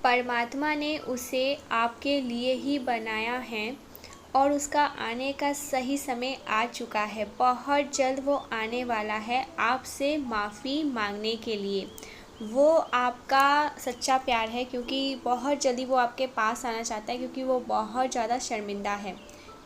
परमात्मा ने उसे आपके लिए ही बनाया है और उसका आने का सही समय आ चुका है। बहुत जल्द वो आने वाला है आपसे माफ़ी मांगने के लिए। वो आपका सच्चा प्यार है, क्योंकि बहुत जल्दी वो आपके पास आना चाहता है, क्योंकि वो बहुत ज़्यादा शर्मिंदा है।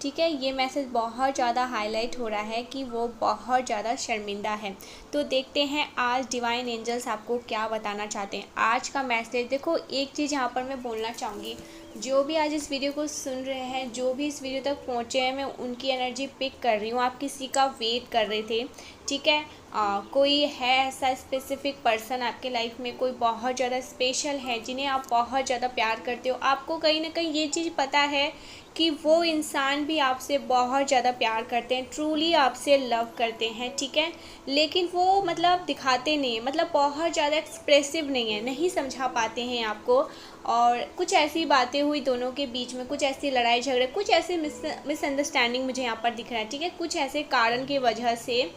ठीक है, ये मैसेज बहुत ज़्यादा हाईलाइट हो रहा है कि वो बहुत ज़्यादा शर्मिंदा है। तो देखते हैं आज डिवाइन एंजल्स आपको क्या बताना चाहते हैं। आज का मैसेज देखो, एक चीज़ यहाँ पर मैं बोलना चाहूँगी, जो भी आज इस वीडियो को सुन रहे हैं, जो भी इस वीडियो तक पहुँचे हैं, मैं उनकी एनर्जी पिक कर रही हूँ। आप किसी का वेट कर रहे थे, ठीक है। कोई है ऐसा स्पेसिफिक पर्सन आपके लाइफ में, कोई बहुत ज़्यादा स्पेशल है जिन्हें आप बहुत ज़्यादा प्यार करते हो। आपको कहीं ना कहीं ये चीज़ पता है कि वो इंसान भी आपसे बहुत ज़्यादा प्यार करते हैं, ट्रूली आपसे लव करते हैं, ठीक है। लेकिन वो मतलब दिखाते नहीं है, मतलब बहुत ज़्यादा एक्सप्रेसिव नहीं है, नहीं समझा पाते हैं आपको। और कुछ ऐसी बातें हुई दोनों के बीच में, कुछ ऐसी लड़ाई झगड़े, कुछ ऐसे मिसअंडरस्टैंडिंग मुझे यहाँ पर दिख रहा है, ठीक है। कुछ ऐसे कारण की वजह से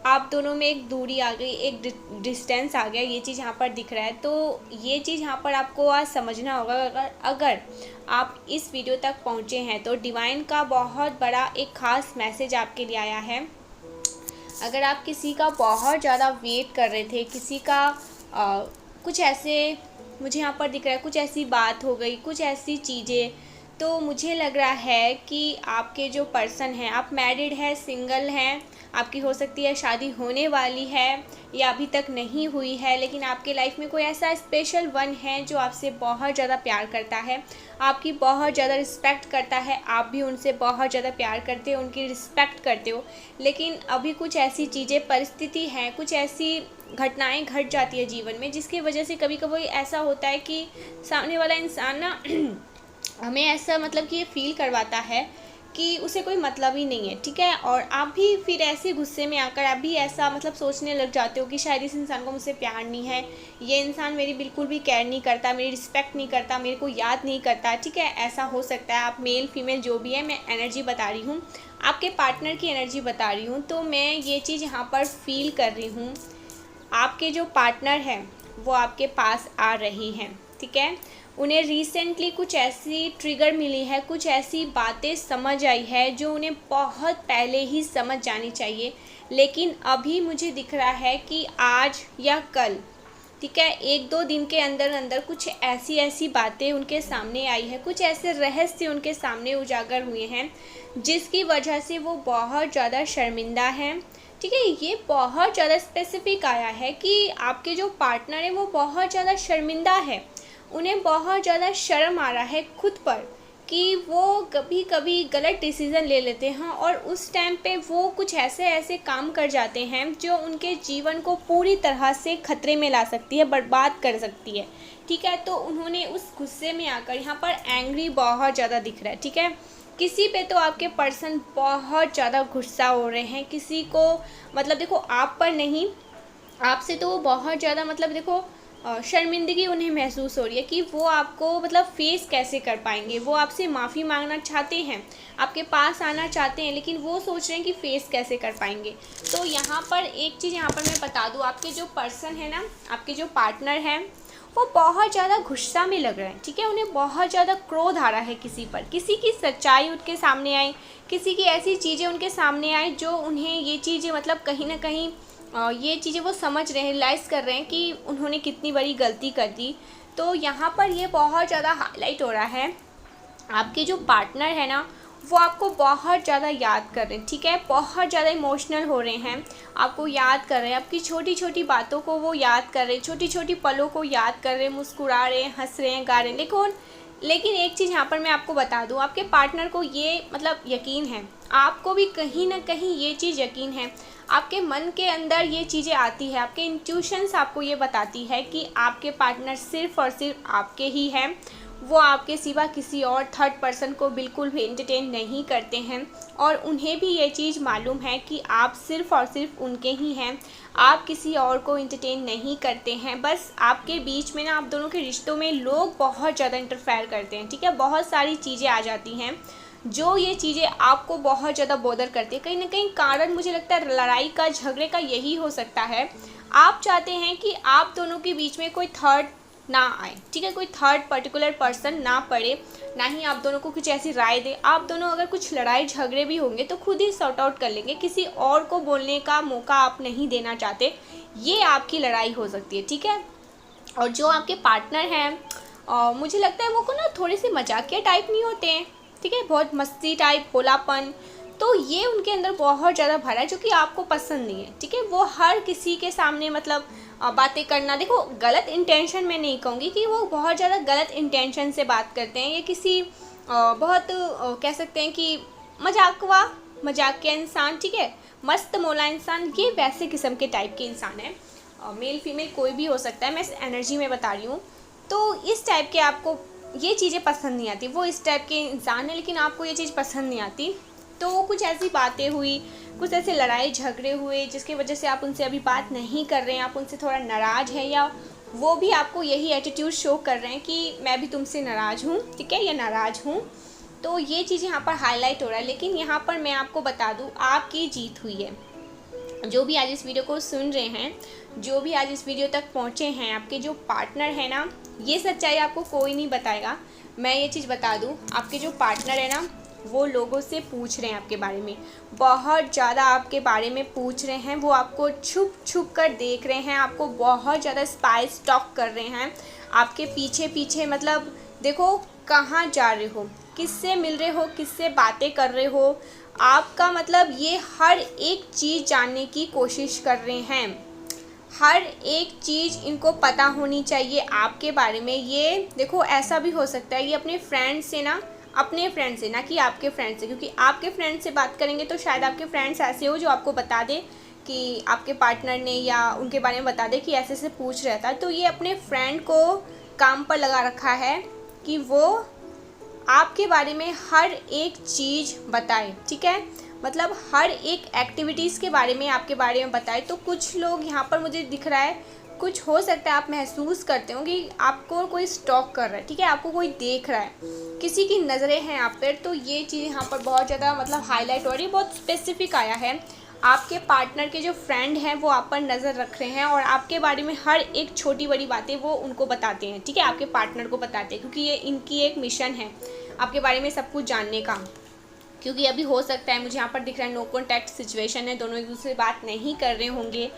आप दोनों में एक दूरी आ गई, एक डिस्टेंस आ गया, ये चीज़ यहाँ पर दिख रहा है। तो ये चीज़ यहाँ पर आपको आज समझना होगा। अगर आप इस वीडियो तक पहुँचे हैं तो डिवाइन का बहुत बड़ा एक ख़ास मैसेज आपके लिए आया है। अगर आप किसी का बहुत ज़्यादा वेट कर रहे थे, किसी का कुछ ऐसे मुझे यहाँ पर दिख रहा है, कुछ ऐसी बात हो गई, कुछ ऐसी चीज़ें, तो मुझे लग रहा है कि आपके जो पर्सन हैं, आप मैरिड है, सिंगल हैं, आपकी हो सकती है शादी होने वाली है या अभी तक नहीं हुई है, लेकिन आपके लाइफ में कोई ऐसा स्पेशल वन है जो आपसे बहुत ज़्यादा प्यार करता है, आपकी बहुत ज़्यादा रिस्पेक्ट करता है, आप भी उनसे बहुत ज़्यादा प्यार करते हो, उनकी रिस्पेक्ट करते हो। लेकिन अभी कुछ ऐसी चीज़ें, परिस्थिति हैं, कुछ ऐसी घटनाएं घट जाती है जीवन में, जिसकी वजह से कभी कभी ऐसा होता है कि सामने वाला इंसान ना हमें ऐसा मतलब कि ये फील करवाता है कि उसे कोई मतलब ही नहीं है, ठीक है। और आप भी फिर ऐसे गुस्से में आकर आप भी ऐसा मतलब सोचने लग जाते हो कि शायद इस इंसान को मुझसे प्यार नहीं है, ये इंसान मेरी बिल्कुल भी केयर नहीं करता, मेरी रिस्पेक्ट नहीं करता, मेरे को याद नहीं करता, ठीक है। ऐसा हो सकता है। आप मेल फीमेल जो भी है, मैं एनर्जी बता रही हूँ, आपके पार्टनर की एनर्जी बता रही हूँ। तो मैं ये चीज़ यहाँ पर फील कर रही हूँ, आपके जो पार्टनर हैं वो आपके पास आ रही हैं, ठीक है। उन्हें रिसेंटली कुछ ऐसी ट्रिगर मिली है, कुछ ऐसी बातें समझ आई है जो उन्हें बहुत पहले ही समझ जानी चाहिए, लेकिन अभी मुझे दिख रहा है कि आज या कल, ठीक है, एक दो दिन के अंदर अंदर कुछ ऐसी बातें उनके सामने आई है, कुछ ऐसे रहस्य उनके सामने उजागर हुए हैं जिसकी वजह से वो बहुत ज़्यादा शर्मिंदा हैं, ठीक है। ये बहुत ज़्यादा स्पेसिफिक आया है कि आपके जो पार्टनर है वो बहुत ज़्यादा शर्मिंदा है, उन्हें बहुत ज़्यादा शर्म आ रहा है खुद पर कि वो कभी कभी गलत डिसीज़न ले लेते हैं और उस टाइम पे वो कुछ ऐसे काम कर जाते हैं जो उनके जीवन को पूरी तरह से खतरे में ला सकती है, बर्बाद कर सकती है, ठीक है। तो उन्होंने उस गुस्से में आकर यहाँ पर एंग्री बहुत ज़्यादा दिख रहा है, ठीक है। किसी पे तो आपके पर्सन बहुत ज़्यादा गुस्सा हो रहे हैं, किसी को मतलब देखो आप पर नहीं, आपसे तो वो बहुत ज़्यादा मतलब देखो शर्मिंदगी उन्हें महसूस हो रही है कि वो आपको मतलब फेस कैसे कर पाएंगे। वो आपसे माफ़ी मांगना चाहते हैं, आपके पास आना चाहते हैं, लेकिन वो सोच रहे हैं कि फेस कैसे कर पाएंगे। तो यहाँ पर एक चीज़ यहाँ पर मैं बता दूँ, आपके जो पर्सन है ना, आपके जो पार्टनर हैं, वो बहुत ज़्यादा गुस्सा में लग रहे हैं, ठीक है। उन्हें बहुत ज़्यादा क्रोध आ रहा है किसी पर, किसी की सच्चाई उनके सामने आई, किसी की ऐसी चीज़ें उनके सामने आई जो उन्हें ये चीज़ें मतलब कहीं ना कहीं ये चीज़ें वो समझ रहे हैं, रियलाइज़ कर रहे हैं कि उन्होंने कितनी बड़ी गलती कर दी। तो यहाँ पर ये बहुत ज़्यादा हाईलाइट हो रहा है, आपके जो पार्टनर है ना वो आपको बहुत ज़्यादा याद कर रहे हैं, ठीक है। बहुत ज़्यादा इमोशनल हो रहे हैं, आपको याद कर रहे हैं, आपकी छोटी छोटी बातों को वो याद कर रहे हैं, छोटी छोटी पलों को याद कर रहे हैं, मुस्कुरा रहे हैं, हंस रहे हैं, गा रहे हैं। लेकिन एक चीज़ यहाँ पर मैं आपको बता दूँ, आपके पार्टनर को ये मतलब यकीन है, आपको भी कहीं ना कहीं ये चीज़ यकीन है, आपके मन के अंदर ये चीज़ें आती है, आपके इंट्यूशंस आपको ये बताती है कि आपके पार्टनर सिर्फ़ और सिर्फ आपके ही हैं, वो आपके सिवा किसी और थर्ड पर्सन को बिल्कुल भी एंटरटेन नहीं करते हैं। और उन्हें भी ये चीज़ मालूम है कि आप सिर्फ़ और सिर्फ उनके ही हैं, आप किसी और को एंटरटेन नहीं करते हैं। बस आपके बीच में ना, आप दोनों के रिश्तों में लोग बहुत ज़्यादा इंटरफेयर करते हैं, ठीक है। बहुत सारी चीज़ें आ जाती हैं जो ये चीज़ें आपको बहुत ज़्यादा बॉदर करती है। कहीं ना कहीं कारण मुझे लगता है लड़ाई का, झगड़े का यही हो सकता है। आप चाहते हैं कि आप दोनों के बीच में कोई थर्ड ना आए, ठीक है, कोई थर्ड पर्टिकुलर पर्सन ना पड़े, ना ही आप दोनों को कुछ ऐसी राय दे। आप दोनों अगर कुछ लड़ाई झगड़े भी होंगे तो खुद ही सॉर्ट आउट कर लेंगे, किसी और को बोलने का मौका आप नहीं देना चाहते, ये आपकी लड़ाई हो सकती है, ठीक है। और जो आपके पार्टनर हैं, मुझे लगता है वो को ना थोड़े से मजाकिया टाइप नहीं होते हैं, ठीक है, बहुत मस्ती टाइप, भोलापन, तो ये उनके अंदर बहुत ज़्यादा भरा है जो कि आपको पसंद नहीं है, ठीक है। वो हर किसी के सामने मतलब बातें करना, देखो गलत इंटेंशन में नहीं कहूँगी कि वो बहुत ज़्यादा गलत इंटेंशन से बात करते हैं, ये किसी बहुत कह सकते हैं कि मजाकिया इंसान, ठीक है, मस्त मौला इंसान, ये वैसे किस्म के टाइप के इंसान है। मेल फीमेल कोई भी हो सकता है, मैं इस एनर्जी में बता रही हूँ। तो इस टाइप के आपको ये चीज़ें पसंद नहीं आती, वो इस टाइप के इंसान है लेकिन आपको ये चीज़ पसंद नहीं आती। तो कुछ ऐसी बातें हुई, कुछ ऐसे लड़ाई झगड़े हुए जिसकी वजह से आप उनसे अभी बात नहीं कर रहे हैं, आप उनसे थोड़ा नाराज़ हैं, या वो भी आपको यही एटीट्यूड शो कर रहे हैं कि मैं भी तुमसे नाराज़ हूँ, ठीक है, या नाराज़ हूँ। तो ये चीज़ यहाँ पर हाईलाइट हो रहा है। लेकिन यहाँ पर मैं आपको बता दूँ, आपकी जीत हुई है। जो भी आज इस वीडियो को सुन रहे हैं, जो भी आज इस वीडियो तक पहुँचे हैं, आपके जो पार्टनर है ना, ये सच्चाई आपको कोई नहीं बताएगा। मैं ये चीज़ बता दूँ, आपके जो पार्टनर है ना, वो लोगों से पूछ रहे हैं आपके बारे में, बहुत ज़्यादा आपके बारे में पूछ रहे हैं, वो आपको छुप छुप कर देख रहे हैं, आपको बहुत ज़्यादा स्पाई स्टॉक कर रहे हैं, आपके पीछे पीछे, मतलब देखो कहाँ जा रहे हो, किससे मिल रहे हो, किससे बातें कर रहे हो, आपका मतलब ये हर एक चीज़ जानने की कोशिश कर रहे हैं, हर एक चीज़ इनको पता होनी चाहिए आपके बारे में। ये देखो ऐसा भी हो सकता है ये अपने फ्रेंड से ना कि आपके फ्रेंड से, क्योंकि आपके फ्रेंड से बात करेंगे तो शायद आपके फ्रेंड्स ऐसे हो जो आपको बता दे कि आपके पार्टनर ने, या उनके बारे में बता दे कि ऐसे से पूछ रहा था। तो ये अपने फ्रेंड को काम पर लगा रखा है कि वो आपके बारे में हर एक चीज़ बताए, ठीक है, मतलब हर एक एक्टिविटीज़ के बारे में आपके बारे में बताए। तो कुछ लोग यहाँ पर मुझे दिख रहा है, कुछ हो सकता है आप महसूस करते हो कि आपको कोई स्टॉक कर रहा है, ठीक है, आपको कोई देख रहा है, किसी की नज़रें हैं आप पर। तो ये चीज़ यहाँ पर बहुत ज़्यादा मतलब हाईलाइट हो रही है, बहुत स्पेसिफिक आया है। आपके पार्टनर के जो फ्रेंड हैं वो आप पर नज़र रख रहे हैं और आपके बारे में हर एक छोटी बड़ी बातें वो उनको बताते हैं, ठीक है, आपके पार्टनर को बताते हैं, क्योंकि ये इनकी एक मिशन है आपके बारे में सब कुछ जानने का। क्योंकि अभी हो सकता है, मुझे यहाँ पर दिख रहा है नो कॉन्टैक्ट सिचुएशन है, दोनों एक दूसरे से बात नहीं कर रहे होंगे।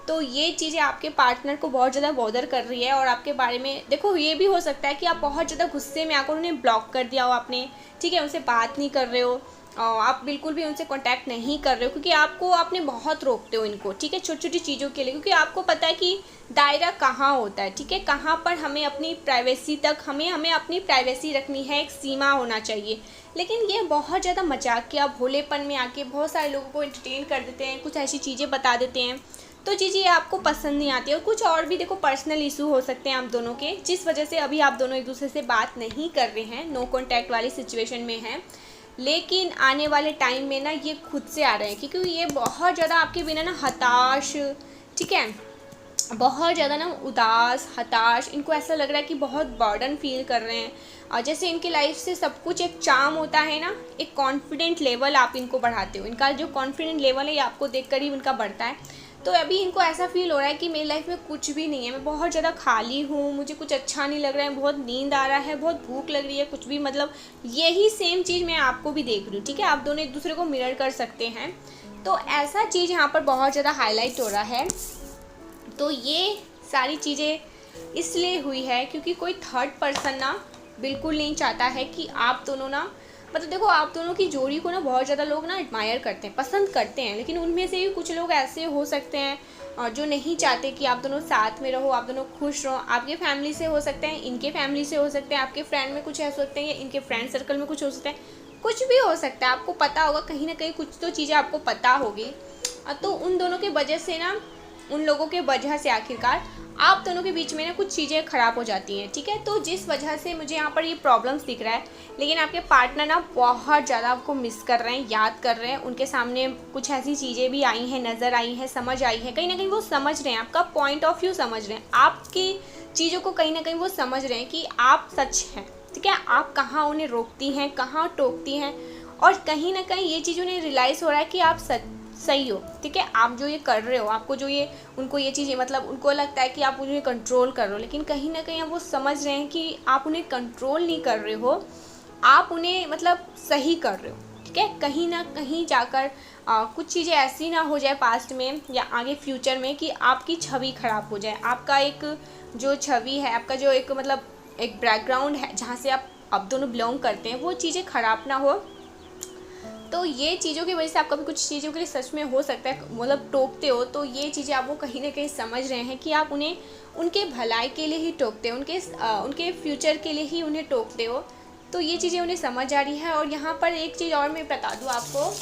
तो ये चीज़ें आपके पार्टनर को बहुत ज़्यादा बॉदर कर रही है। और आपके बारे में देखो, ये भी हो सकता है कि आप बहुत ज़्यादा गुस्से में आकर उन्हें ब्लॉक कर दिया हो आपने, ठीक है, उनसे बात नहीं कर रहे हो, आप बिल्कुल भी उनसे कांटेक्ट नहीं कर रहे हो, क्योंकि आपने बहुत रोकते हो इनको, ठीक है, छोटी छोटी चीज़ों के लिए, क्योंकि आपको पता है कि दायरा कहाँ होता है, ठीक है, कहाँ पर हमें अपनी प्राइवेसी तक हमें अपनी प्राइवेसी रखनी है, एक सीमा होना चाहिए। लेकिन ये बहुत ज़्यादा मजाकिया भोलेपन में आके बहुत सारे लोगों को एंटरटेन कर देते हैं, कुछ ऐसी चीज़ें बता देते हैं, तो चीज़ें आपको पसंद नहीं आती है। और कुछ और भी देखो पर्सनल इशू हो सकते हैं आप दोनों के, जिस वजह से अभी आप दोनों एक दूसरे से बात नहीं कर रहे हैं, नो कॉन्टैक्ट वाली सिचुएशन में हैं। लेकिन आने वाले टाइम में ना ये खुद से आ रहे हैं, क्योंकि ये बहुत ज़्यादा आपके बिना ना हताश, ठीक है, बहुत ज़्यादा ना उदास हताश, इनको ऐसा लग रहा है कि बहुत बर्डन फील कर रहे हैं। और जैसे इनकी लाइफ से सब कुछ एक चार्म होता है ना, एक कॉन्फिडेंट लेवल आप इनको बढ़ाते हो, इनका जो कॉन्फिडेंट लेवल है ये आपको देखकर ही उनका बढ़ता है। तो अभी इनको ऐसा फील हो रहा है कि मेरी लाइफ में कुछ भी नहीं है, मैं बहुत ज़्यादा खाली हूँ, मुझे कुछ अच्छा नहीं लग रहा है, बहुत नींद आ रहा है, बहुत भूख लग रही है, कुछ भी, मतलब यही सेम चीज़ मैं आपको भी देख रही हूँ, ठीक है, आप दोनों एक दूसरे को मिरर कर सकते हैं। तो ऐसा चीज़ यहाँ पर बहुत ज़्यादा हाईलाइट हो रहा है। तो ये सारी चीज़ें इसलिए हुई है क्योंकि कोई थर्ड पर्सन ना बिल्कुल नहीं चाहता है कि आप दोनों ना, मतलब देखो आप दोनों की जोड़ी को ना बहुत ज़्यादा लोग ना एडमायर करते हैं, पसंद करते हैं, लेकिन उनमें से भी कुछ लोग ऐसे हो सकते हैं जो नहीं चाहते कि आप दोनों साथ में रहो, आप दोनों खुश रहो। आपके फैमिली से हो सकते हैं, इनके फैमिली से हो सकते हैं, आपके फ्रेंड में कुछ ऐसे सकते हैं, या इनके फ्रेंड सर्कल में कुछ हो सकता है, कुछ भी हो सकता है, आपको पता होगा कहीं ना कहीं, कुछ तो चीज़ें आपको पता होगी। तो उन दोनों के वजह से ना, उन लोगों के वजह से आखिरकार आप दोनों के बीच में ना कुछ चीज़ें ख़राब हो जाती हैं, ठीक है। तो जिस वजह से मुझे यहाँ पर ये प्रॉब्लम्स दिख रहा है, लेकिन आपके पार्टनर ना बहुत ज़्यादा आपको मिस कर रहे हैं, याद कर रहे हैं। उनके सामने कुछ ऐसी चीज़ें भी आई हैं, नज़र आई हैं, समझ आई है, कहीं ना कहीं वो समझ रहे हैं, आपका पॉइंट ऑफ व्यू समझ रहे हैं, आपकी चीज़ों को कहीं ना कहीं वो समझ रहे हैं कि आप सच हैं, ठीक है, आप कहाँ उन्हें रोकती हैं, कहाँ टोकती हैं, और कहीं ना कहीं ये चीज़ उन्हें रियलाइज़ हो रहा है कि आप सही हो, ठीक है। आप जो ये कर रहे हो, आपको जो ये उनको ये चीज़ मतलब उनको लगता है कि आप उन्हें कंट्रोल कर रहे हो, लेकिन कहीं ना कहीं वो समझ रहे हैं कि आप उन्हें कंट्रोल नहीं कर रहे हो, आप उन्हें मतलब सही कर रहे हो, ठीक है। कहीं ना कहीं जाकर कुछ चीज़ें ऐसी ना हो जाए पास्ट में या आगे फ्यूचर में कि आपकी छवि ख़राब हो जाए, आपका एक जो छवि है, आपका जो एक मतलब एक बैकग्राउंड है जहाँ से आप दोनों बिलोंग करते हैं, वो चीज़ें ख़राब ना हो। तो ये चीज़ों की वजह से आप कभी कुछ चीज़ों के लिए सच में हो सकता है मतलब टोकते हो, तो ये चीज़ें आप वो कहीं ना कहीं समझ रहे हैं कि आप उन्हें उनके भलाई के लिए ही टोकते हो, उनके फ्यूचर के लिए ही उन्हें टोकते हो। तो ये चीज़ें उन्हें समझ आ रही है। और यहाँ पर एक चीज़ और मैं बता दूँ आपको,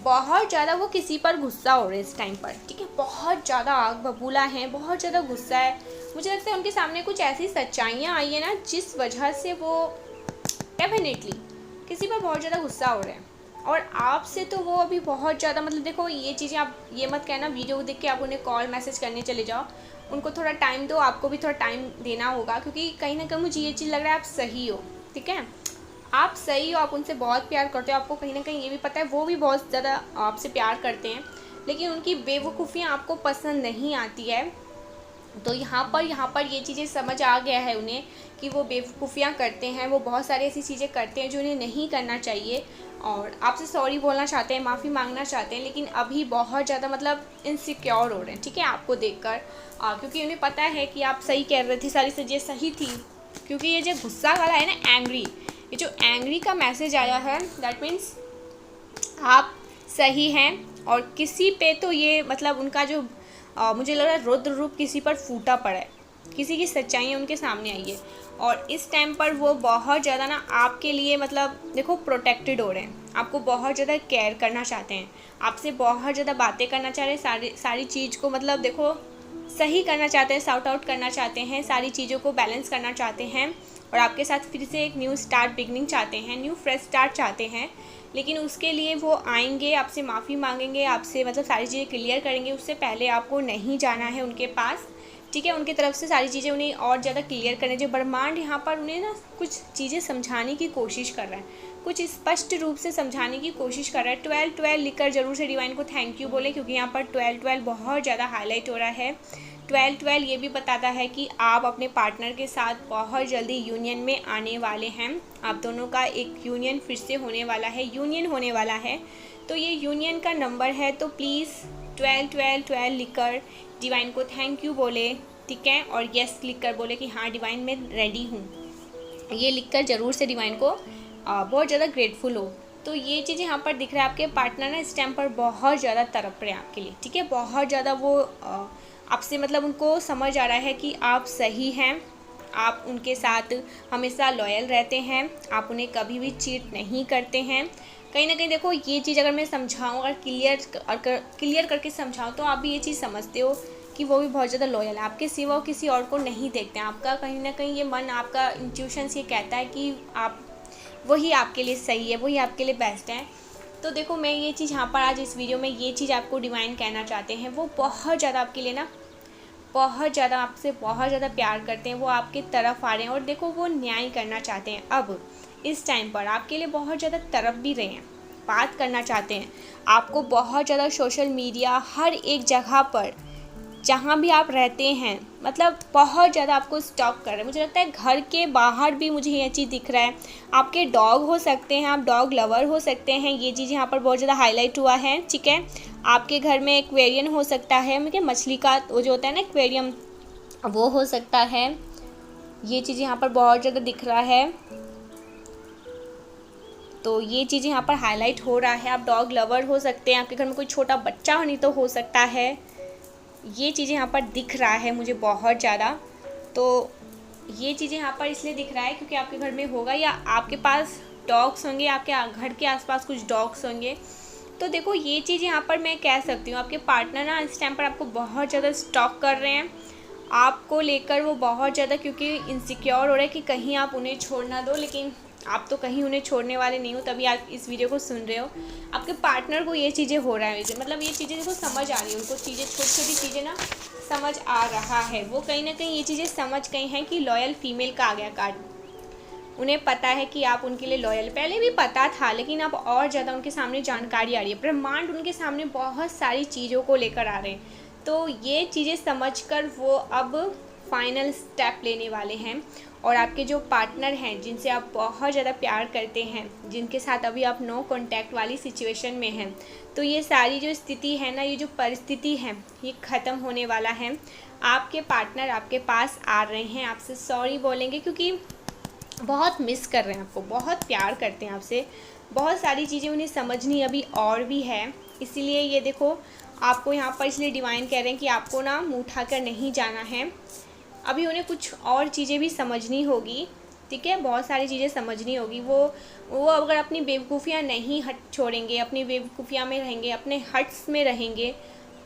बहुत ज़्यादा वो किसी पर गुस्सा हो रहे हैं इस टाइम पर, ठीक है। बहुत ज़्यादा आग बबूला हैं, बहुत ज़्यादा गुस्सा है। मुझे लगता है उनके सामने कुछ ऐसी सच्चाइयाँ आई है ना, जिस वजह से वो डेफिनेटली किसी पर बहुत ज़्यादा गुस्सा हो रहे हैं। और आपसे तो वो अभी बहुत ज़्यादा मतलब देखो, ये चीज़ें आप ये मत कहना वीडियो देख के आप उन्हें कॉल मैसेज करने चले जाओ। उनको थोड़ा टाइम दो, आपको भी थोड़ा टाइम देना होगा, क्योंकि कहीं ना कहीं मुझे ये चीज़ लग रहा है आप सही हो, ठीक है। आप सही हो, आप उनसे बहुत प्यार करते हो, आपको कहीं ना कहीं ये भी पता है वो भी बहुत ज़्यादा आपसे प्यार करते हैं, लेकिन उनकी बेवकूफ़ियाँ आपको पसंद नहीं आती है। तो यहाँ पर ये चीज़ें समझ आ गया है उन्हें कि वो बेवकूफ़ियाँ करते हैं, वो बहुत सारी ऐसी चीज़ें करते हैं जो उन्हें नहीं करना चाहिए, और आपसे सॉरी बोलना चाहते हैं, माफ़ी मांगना चाहते हैं, लेकिन अभी बहुत ज़्यादा मतलब इनसिक्योर हो रहे हैं, ठीक है, आपको देखकर। क्योंकि उन्हें पता है कि आप सही कह रही थी, सारी चीज़ें सही थी। क्योंकि ये जो गुस्सा वाला है ना, एंग्री, ये जो एंग्री का मैसेज आया है, दैट मीन्स आप सही हैं। और किसी पे तो ये मतलब उनका जो मुझे लग रहा है रुद्र रूप किसी पर फूटा पड़ा है, किसी की सच्चाइयाँ उनके सामने आई है। और इस टाइम पर वो बहुत ज़्यादा ना आपके लिए मतलब देखो प्रोटेक्टेड हो रहे हैं, आपको बहुत ज़्यादा केयर करना चाहते हैं, आपसे बहुत ज़्यादा बातें करना चाह रहे हैं, सारी चीज़ को मतलब देखो सही करना चाहते हैं, सॉर्ट आउट करना चाहते हैं, सारी चीज़ों को बैलेंस करना चाहते हैं, और आपके साथ फिर से एक न्यू स्टार्ट बिगनिंग चाहते हैं, न्यू फ्रेश स्टार्ट चाहते हैं। लेकिन उसके लिए वो आएंगे, आपसे माफ़ी मांगेंगे, आपसे मतलब सारी चीज़ें क्लियर करेंगे। उससे पहले आपको नहीं जाना है उनके पास, ठीक है। उनकी तरफ से सारी चीज़ें उन्हें और ज़्यादा क्लियर करने, जो ब्रह्मांड यहाँ पर उन्हें ना कुछ चीज़ें समझाने की कोशिश कर रहा है, कुछ स्पष्ट रूप से समझाने की कोशिश कर रहा है। 12-12 लिखकर जरूर से डिवाइन को थैंक यू बोले, क्योंकि यहाँ पर 12-12 बहुत ज़्यादा हाईलाइट हो रहा है। 12-12 ये भी बताता है कि आप अपने पार्टनर के साथ बहुत जल्दी यूनियन में आने वाले हैं, आप दोनों का एक यूनियन फिर से होने वाला है, यूनियन होने वाला है। तो ये यूनियन का नंबर है, तो प्लीज़ 12-12-12 लिखकर डिवाइन को थैंक यू बोले, ठीक है। और यस लिखकर बोले कि हाँ डिवाइन मैं रेडी हूँ, ये लिखकर ज़रूर से डिवाइन को बहुत ज़्यादा ग्रेटफुल हो। तो ये चीज़ यहाँ पर दिख रहा है, आपके पार्टनर ना इस टाइम पर बहुत ज़्यादा तड़प रहे हैं आपके लिए, ठीक है। बहुत ज़्यादा वो आपसे मतलब उनको समझ आ रहा है कि आप सही हैं, आप उनके साथ हमेशा लॉयल रहते हैं, आप उन्हें कभी भी चीट नहीं करते हैं। कहीं ना कहीं देखो ये चीज़ अगर मैं समझाऊँ, अगर क्लियर करके समझाऊँ, तो आप भी ये चीज़ समझते हो कि वो भी बहुत ज़्यादा लॉयल है, आपके सिवा वो किसी और को नहीं देखते हैं। आपका कहीं ना कहीं ये मन, आपका इंट्यूशंस ये कहता है कि आप वही आपके लिए सही है, वही आपके लिए बेस्ट है। तो देखो मैं ये चीज़ यहाँ पर आज इस वीडियो में ये चीज़ आपको डिवाइन कहना चाहते हैं, वो बहुत ज़्यादा आपके लिए ना बहुत ज़्यादा आपसे बहुत ज़्यादा प्यार करते हैं, वो आपके तरफ आ रहे हैं, और देखो वो न्याय करना चाहते हैं। अब इस टाइम पर आपके लिए बहुत ज़्यादा तरफ भी रहे हैं, बात करना चाहते हैं, आपको बहुत ज़्यादा सोशल मीडिया हर एक जगह पर जहाँ भी आप रहते हैं मतलब बहुत ज़्यादा आपको स्टॉक कर रहे हैं। मुझे लगता है घर के बाहर भी मुझे ये चीज़ दिख रहा है। आपके डॉग हो सकते हैं, आप डॉग लवर हो सकते हैं, ये चीज़ यहाँ पर बहुत ज़्यादा हाईलाइट हुआ है, ठीक है। आपके घर में एक्वेरियम हो सकता है, मुझे मछली का वो जो होता है ना एक्वेरियम, वो हो सकता है, ये चीज़ यहाँ पर बहुत ज़्यादा दिख रहा है। तो ये चीज़ यहाँ पर हाईलाइट हो रहा है, आप डॉग लवर हो सकते हैं, आपके घर में कोई छोटा बच्चा नहीं तो हो सकता है, ये चीज़ें यहाँ पर दिख रहा है मुझे बहुत ज़्यादा। तो ये चीज़ें यहाँ पर इसलिए दिख रहा है क्योंकि आपके घर में होगा या आपके पास डॉग्स होंगे, आपके घर के आसपास कुछ डॉग्स होंगे। तो देखो ये चीज़ यहाँ पर मैं कह सकती हूँ, आपके पार्टनर ना इस टाइम पर आपको बहुत ज़्यादा स्टॉक कर रहे हैं, आपको लेकर वो बहुत ज़्यादा, क्योंकि इनसिक्योर हो रहा है कि कहीं आप उन्हें छोड़ ना दो, लेकिन आप तो कहीं उन्हें छोड़ने वाले नहीं हो, तभी आप इस वीडियो को सुन रहे हो। आपके पार्टनर को ये चीज़ें हो रहा है, मतलब ये चीज़ें देखो समझ आ रही है उनको, चीज़ें छोटी छोटी चीज़ें ना समझ आ रहा है, वो कहीं ना कहीं ये चीज़ें समझ गए हैं कि लॉयल फीमेल का आ गया कार्ड। उन्हें पता है कि आप उनके लिए लॉयल, पहले भी पता था लेकिन अब और ज़्यादा उनके सामने जानकारी आ रही है, ब्रह्मांड उनके सामने बहुत सारी चीज़ों को लेकर आ रहे हैं। तो ये चीज़ें समझकर वो अब फाइनल स्टेप लेने वाले हैं। और आपके जो पार्टनर हैं जिनसे आप बहुत ज़्यादा प्यार करते हैं, जिनके साथ अभी आप नो कॉन्टैक्ट वाली सिचुएशन में हैं, तो ये सारी जो स्थिति है ना, ये जो परिस्थिति है, ये ख़त्म होने वाला है। आपके पार्टनर आपके पास आ रहे हैं, आपसे सॉरी बोलेंगे क्योंकि बहुत मिस कर रहे हैं आपको, बहुत प्यार करते हैं आपसे, बहुत सारी चीज़ें उन्हें समझनी अभी और भी है। इसीलिए ये देखो, आपको यहाँ पर इसलिए डिवाइन कह रहे हैं कि आपको ना मुँह उठाकर नहीं जाना है। अभी उन्हें कुछ और चीज़ें भी समझनी होगी, ठीक है, बहुत सारी चीज़ें समझनी होगी। वो अगर अपनी बेवकूफ़ियाँ नहीं हट छोड़ेंगे, अपनी बेवकूफ़ियाँ में रहेंगे, अपने हट्स में रहेंगे,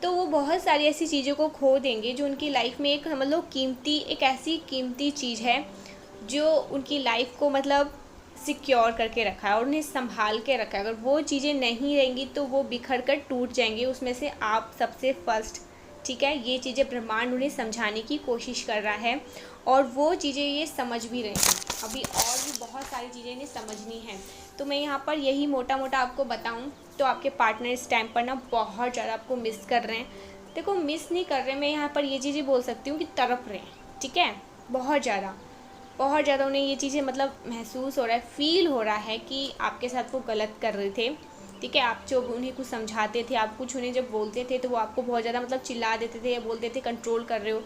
तो वो बहुत सारी ऐसी चीज़ों को खो देंगे जो उनकी लाइफ में एक मतलब कीमती, एक ऐसी कीमती चीज़ है जो उनकी लाइफ को मतलब सिक्योर करके रखा है और उन्हें संभाल के रखा है। अगर वो चीज़ें नहीं रहेंगी तो वो बिखर कर टूट जाएंगे, उसमें से आप सबसे फर्स्ट, ठीक है। ये चीज़ें ब्रह्मांड उन्हें समझाने की कोशिश कर रहा है और वो चीज़ें ये समझ भी रहे हैं। अभी और भी बहुत सारी चीज़ें इन्हें समझनी हैं। तो मैं यहाँ पर यही मोटा मोटा आपको बताऊँ तो आपके पार्टनर इस टाइम पर ना बहुत ज़्यादा आपको मिस कर रहे हैं। देखो, मिस नहीं कर रहे, मैं यहाँ पर ये चीज़ें बोल सकती हूँ कि तड़प रहे हैं, ठीक है। बहुत ज़्यादा उन्हें ये चीज़ें मतलब महसूस हो रहा है, फ़ील हो रहा है कि आपके साथ वो गलत कर रहे थे, ठीक है। आप जो उन्हें कुछ समझाते थे, आप कुछ उन्हें जब बोलते थे तो वो आपको बहुत ज़्यादा मतलब चिल्ला देते थे या बोलते थे कंट्रोल कर रहे हो।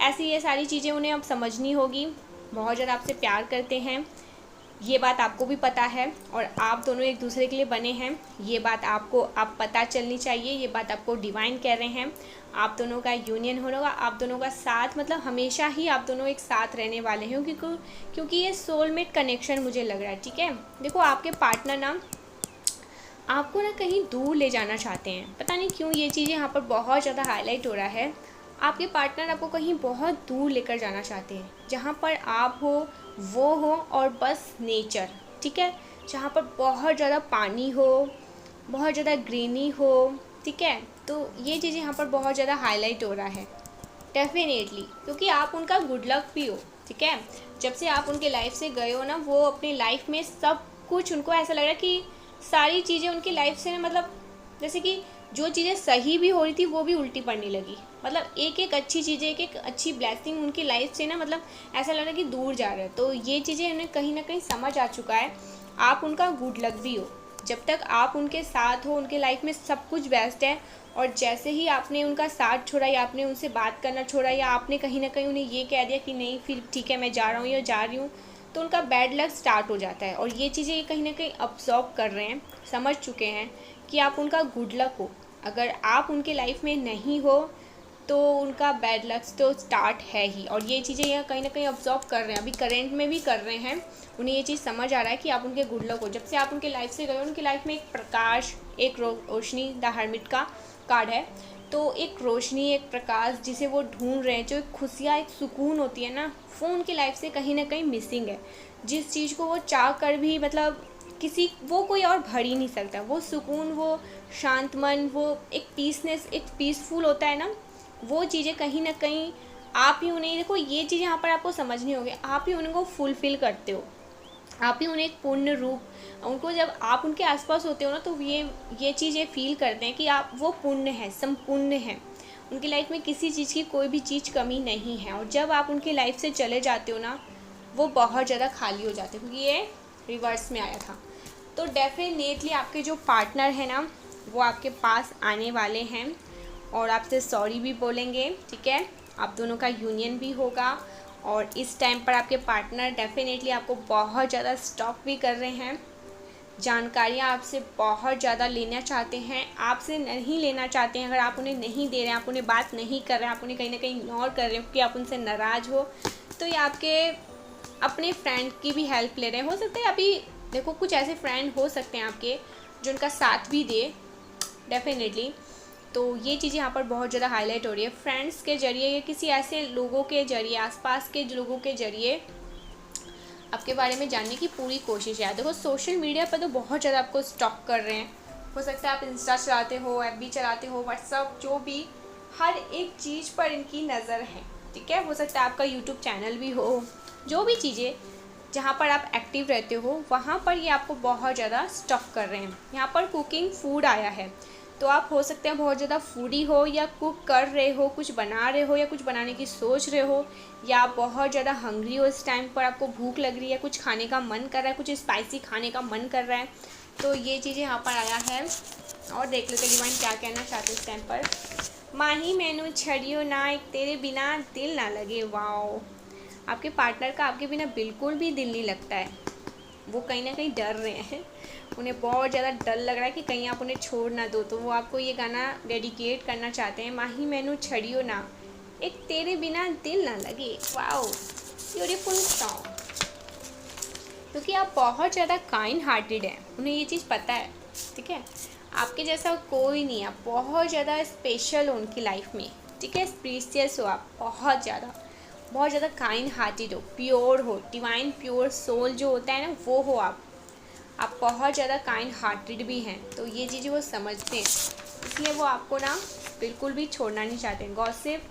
ऐसी ये सारी चीज़ें उन्हें अब समझनी होगी। बहुत ज़्यादा आपसे प्यार करते हैं, ये बात आपको भी पता है और आप दोनों एक दूसरे के लिए बने हैं, ये बात आपको आप पता चलनी चाहिए। ये बात आपको डिवाइन कह रहे हैं। आप दोनों का यूनियन होगा, आप दोनों का साथ मतलब हमेशा ही आप दोनों एक साथ रहने वाले हैं, क्योंकि ये सोलमेट कनेक्शन मुझे लग रहा है, ठीक है। देखो, आपके पार्टनर ना आपको ना कहीं दूर ले जाना चाहते हैं, पता नहीं क्यों ये चीज़ यहाँ पर बहुत ज़्यादा हाईलाइट हो रहा है। आपके पार्टनर आपको कहीं बहुत दूर लेकर जाना चाहते हैं, जहाँ पर आप हो, वो हो और बस नेचर, ठीक है। जहाँ पर बहुत ज़्यादा पानी हो, बहुत ज़्यादा ग्रीनी हो, ठीक है। तो ये चीज़ यहाँ पर बहुत ज़्यादा हाईलाइट हो रहा है डेफिनेटली, क्योंकि आप उनका गुड लक भी हो, ठीक है। जब से आप उनके लाइफ से गए हो ना, वो अपनी लाइफ में सब कुछ, उनको ऐसा लग रहा है कि सारी चीज़ें उनकी लाइफ से ना मतलब जैसे कि जो चीज़ें सही भी हो रही थी वो भी उल्टी पड़ने लगी। मतलब एक एक अच्छी चीज़ें, एक एक अच्छी ब्लेसिंग उनकी लाइफ से ना मतलब ऐसा लग रहा है कि दूर जा रहा है। तो ये चीज़ें उन्हें कहीं ना कहीं समझ आ चुका है। आप उनका गुड लक भी हो, जब तक आप उनके साथ हो उनके लाइफ में सब कुछ बेस्ट है। और जैसे ही आपने उनका साथ छोड़ा या आपने उनसे बात करना छोड़ा या आपने कहीं ना कहीं उन्हें ये कह दिया कि नहीं फिर ठीक है मैं जा रहा हूँ या जा रही हूँ, तो उनका बैड लक स्टार्ट हो जाता है। और ये चीज़ें ये कहीं ना कहीं अब्सॉर्ब कर रहे हैं, समझ चुके हैं कि आप उनका गुड लक हो। अगर आप उनके लाइफ में नहीं हो तो उनका बैड लक तो स्टार्ट है ही। और ये चीज़ें यह कहीं ना कहीं अब्सॉर्ब कर रहे हैं, अभी करेंट में भी कर रहे हैं। उन्हें ये चीज़ समझ आ रहा है कि आप उनके गुड लक हो। जब से आप उनके लाइफ से गए, उनकी लाइफ में एक प्रकाश, एक रोशनी, द हर्मिट का कार्ड है। तो एक रोशनी, एक प्रकाश जिसे वो ढूंढ रहे हैं, जो एक खुशियाँ, एक सुकून होती है ना, वो उनकी लाइफ से कहीं ना कहीं मिसिंग है। जिस चीज़ को वो चाह कर भी मतलब वो कोई और भर ही नहीं सकता। वो सुकून, वो शांत मन, वो एक पीसनेस, एक पीसफुल होता है ना, वो चीज़ें कहीं ना कहीं आप ही उन्हें, देखो ये चीज़ यहाँ पर आपको समझनी होगी, आप ही उनको फुलफ़िल करते हो। आप ही उन्हें एक पूर्ण रूप, उनको जब आप उनके आसपास होते हो ना, तो ये चीज़ फील करते हैं कि आप वो पूर्ण है, संपूर्ण है। उनकी लाइफ में किसी चीज़ की कोई भी चीज़ कमी नहीं है। और जब आप उनकी लाइफ से चले जाते हो ना, वो बहुत ज़्यादा खाली हो जाते हैं, क्योंकि ये रिवर्स में आया था। तो डेफिनेटली आपके जो पार्टनर है ना, वो आपके पास आने वाले हैं और आपसे सॉरी भी बोलेंगे, ठीक है। आप दोनों का यूनियन भी होगा। और इस टाइम पर आपके पार्टनर डेफिनेटली आपको बहुत ज़्यादा स्टॉप भी कर रहे हैं, जानकारियाँ आपसे बहुत ज़्यादा लेना चाहते हैं, आपसे नहीं लेना चाहते हैं। अगर आप उन्हें नहीं दे रहे हैं, आप उन्हें बात नहीं कर रहे हैं, आप उन्हें कहीं ना कहीं इग्नोर कर रहे हो क्योंकि आप उनसे नाराज़ हो, तो ये आपके अपने फ्रेंड की भी हेल्प ले रहे हैं। हो सकता है अभी देखो कुछ ऐसे फ्रेंड हो सकते हैं आपके जो उनका साथ भी दे डेफिनेटली। तो ये चीज़ यहाँ पर बहुत ज़्यादा हाईलाइट हो रही है। फ्रेंड्स के जरिए या किसी ऐसे लोगों के जरिए, आसपास के लोगों के जरिए आपके बारे में जानने की पूरी कोशिश है। देखो सोशल मीडिया पर तो बहुत ज़्यादा आपको स्टॉक कर रहे हैं। हो सकता है आप इंस्टा चलाते हो, एफबी चलाते हो, व्हाट्सअप, जो भी, हर एक चीज़ पर इनकी नज़र है, ठीक है। हो सकता है आपका यूट्यूब चैनल भी हो, जो भी चीज़ें, जहाँ पर आप एक्टिव रहते हो वहाँ पर ये आपको बहुत ज़्यादा स्टफ कर रहे हैं। यहाँ पर कुकिंग फूड आया है, तो आप हो सकते हैं बहुत ज़्यादा फूडी हो, या कुक कर रहे हो, कुछ बना रहे हो, या कुछ बनाने की सोच रहे हो, या आप बहुत ज़्यादा हंग्री हो, इस टाइम पर आपको भूख लग रही है, कुछ खाने का मन कर रहा है, कुछ स्पाइसी खाने का मन कर रहा है, तो ये चीज़ें यहाँ पर आया है। और देख लेते डिवाइन क्या कहना चाहते इस टाइम पर। माही मैनू छड़ियो ना, एक तेरे बिना दिल ना लगे। वाओ, आपके पार्टनर का आपके बिना बिल्कुल भी दिल नहीं लगता है, वो कहीं ना कहीं डर रहे हैं, उन्हें बहुत ज़्यादा डर लग रहा है कि कहीं आप उन्हें छोड़ ना दो, तो वो आपको ये गाना डेडिकेट करना चाहते हैं। माही मैनू छड़ियो ना, एक तेरे बिना दिल ना लगे। Wow, beautiful song. क्योंकि आप बहुत ज़्यादा काइंड हार्टेड हैं, उन्हें ये चीज़ पता है, ठीक है, आपके जैसा कोई नहीं है, आप बहुत ज़्यादा स्पेशल हो उनकी लाइफ में, ठीक है, प्रीशियस हो आप, बहुत ज़्यादा काइंड हार्टेड हो, प्योर हो, डिवाइन प्योर सोल जो होता है ना वो हो आप बहुत ज़्यादा काइंड हार्टेड भी हैं, तो ये चीज़ें वो समझते हैं, इसलिए वो आपको ना बिल्कुल भी छोड़ना नहीं चाहते हैं। गॉसिप,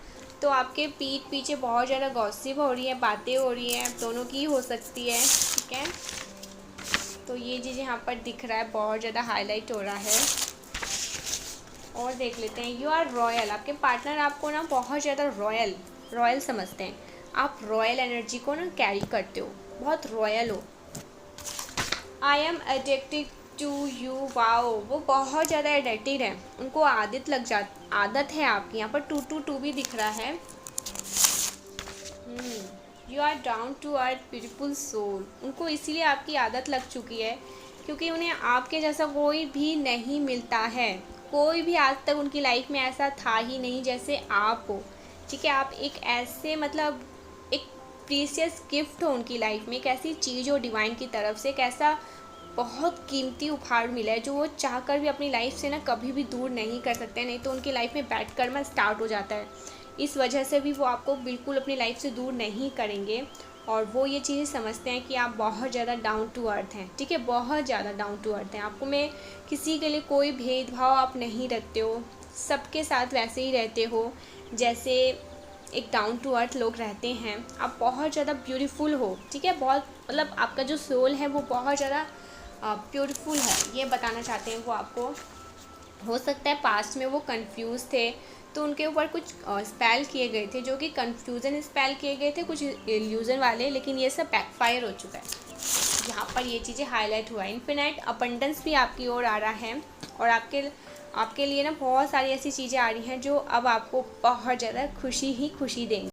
तो आपके पीठ पीछे बहुत ज़्यादा गॉसिप हो रही है, बातें हो रही हैं, दोनों की हो सकती है, ठीक है, तो ये चीज़ यहाँ पर दिख रहा है, बहुत ज़्यादा हाईलाइट हो रहा है। और देख लेते हैं, यू आर रॉयल, आपके पार्टनर आपको ना बहुत ज़्यादा रॉयल समझते हैं, आप रॉयल एनर्जी को ना कैरी करते हो, बहुत रॉयल हो। I am addicted to you. Wow, वो बहुत ज़्यादा एडिक्टेड है, उनको आदत है आपकी। यहाँ पर 222 भी दिख रहा है। You are down to earth beautiful soul, उनको इसीलिए आपकी आदत लग चुकी है क्योंकि उन्हें आपके जैसा कोई भी नहीं मिलता है, कोई भी आज तक उनकी लाइफ में ऐसा था ही नहीं जैसे आप हो, ठीक है, आप एक ऐसे मतलब एक प्रीशियस गिफ्ट हो उनकी लाइफ में, एक ऐसी चीज़ हो डिवाइन की तरफ से, एक ऐसा बहुत कीमती उपहार मिला है जो वो चाह कर भी अपनी लाइफ से ना कभी भी दूर नहीं कर सकते, नहीं तो उनकी लाइफ में बैड कर्मा स्टार्ट हो जाता है, इस वजह से भी वो आपको बिल्कुल अपनी लाइफ से दूर नहीं करेंगे। और वो ये चीज़ें समझते हैं कि आप बहुत ज़्यादा डाउन टू अर्थ हैं, ठीक है, बहुत ज़्यादा डाउन टू अर्थ हैं, आपको में किसी के लिए कोई भेदभाव आप नहीं रखते हो, सबके साथ वैसे ही रहते हो जैसे एक डाउन टू अर्थ लोग रहते हैं, आप बहुत ज़्यादा ब्यूटीफुल हो, ठीक है, बहुत मतलब आपका जो सोल है वो बहुत ज़्यादा ब्यूटीफुल है, ये बताना चाहते हैं वो आपको। हो सकता है पास्ट में वो कंफ्यूज थे तो उनके ऊपर कुछ स्पेल किए गए थे जो कि कंफ्यूजन स्पेल किए गए थे, कुछ इल्यूजन वाले, लेकिन ये सब बैकफायर हो चुका है। यहाँ पर ये चीज़ें हाईलाइट हुआ है। इन्फिनाइट अबंडेंस भी आपकी ओर आ रहा है और आपके लिए ना बहुत सारी ऐसी चीज़ें आ रही हैं जो अब आपको बहुत ज़्यादा खुशी ही खुशी देंगी।